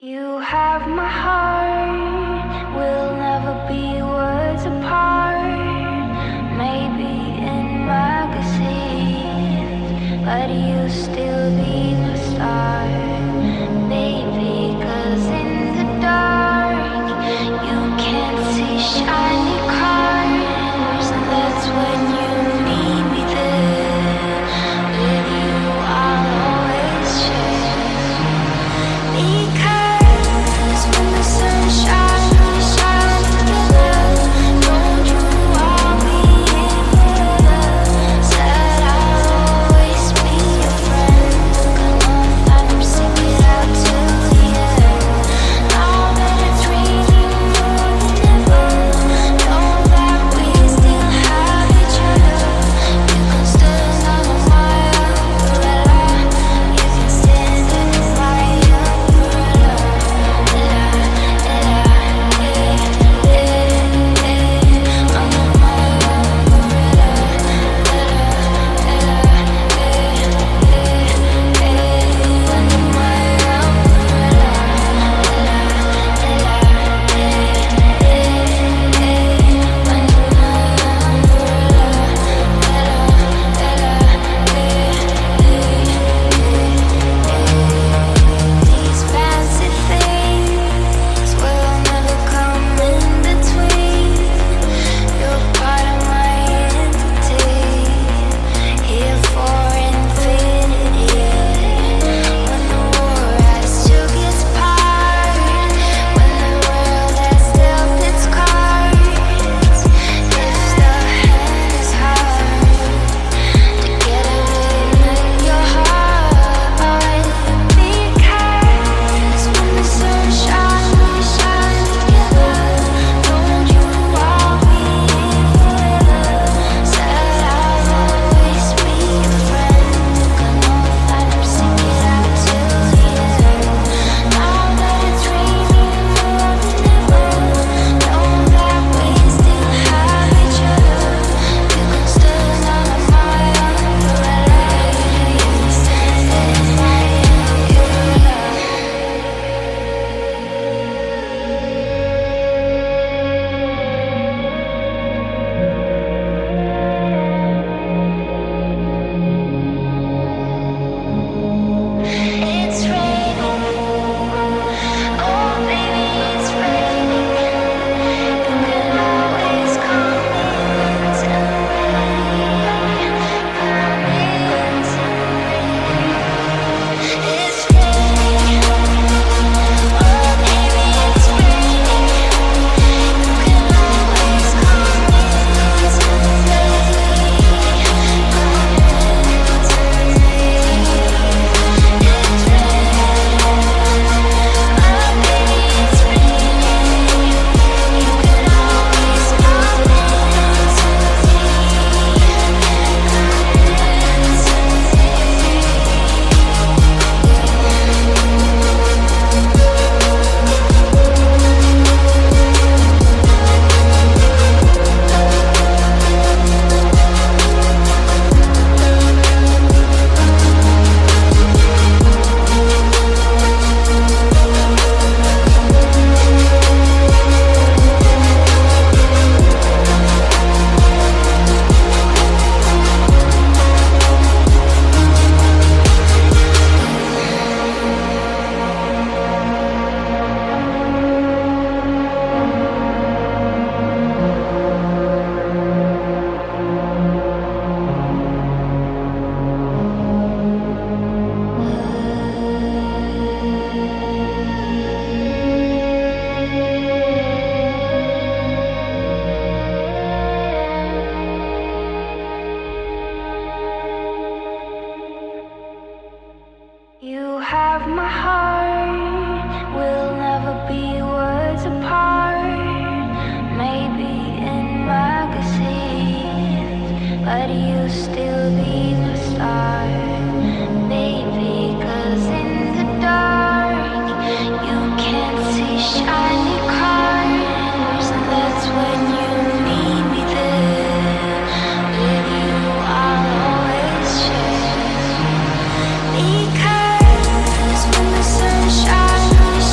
You have my heart, we'll never be words apart. Maybe in magazines, but you still be my star. Baby, 'cause in the dark, you can't see shiny cars. And that's when you need me there. With you, I'll always share. Because when the sun shines together, don't you want me here? Said I'll always be your friend. Come on, I'm sing it out till the end. Now that it's raining more than ever, know that we still have each other. You can stand under my umbrella. You can stand under my umbrella. These fancy things will never come in between. You're part of my entity, here for infinity. When the war has took its part, when the world has dealt its cards, if the hand is hard, together we'll make your heart. Because when the sun shines together, don't you want me forever? Said I'll always be your friend. Come on, I'm sing it out till the end. Now that it's raining more than ever, know that we still have each other. You can stand under my umbrella. You can stand under my umbrella. It's raining, oh baby, it's raining. You can always come into me, come into me. It's raining, oh baby, it's raining. You can always come into me, come into me. It's raining, oh baby, it's raining. You can always come into You have my heart, we'll never be words apart. Maybe in magazines, but you still be my star. Baby, 'cause in the dark, you can't see shiny cars. And that's when you need me there. With you, I'll always share. Because when the sun shines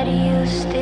where do you stand?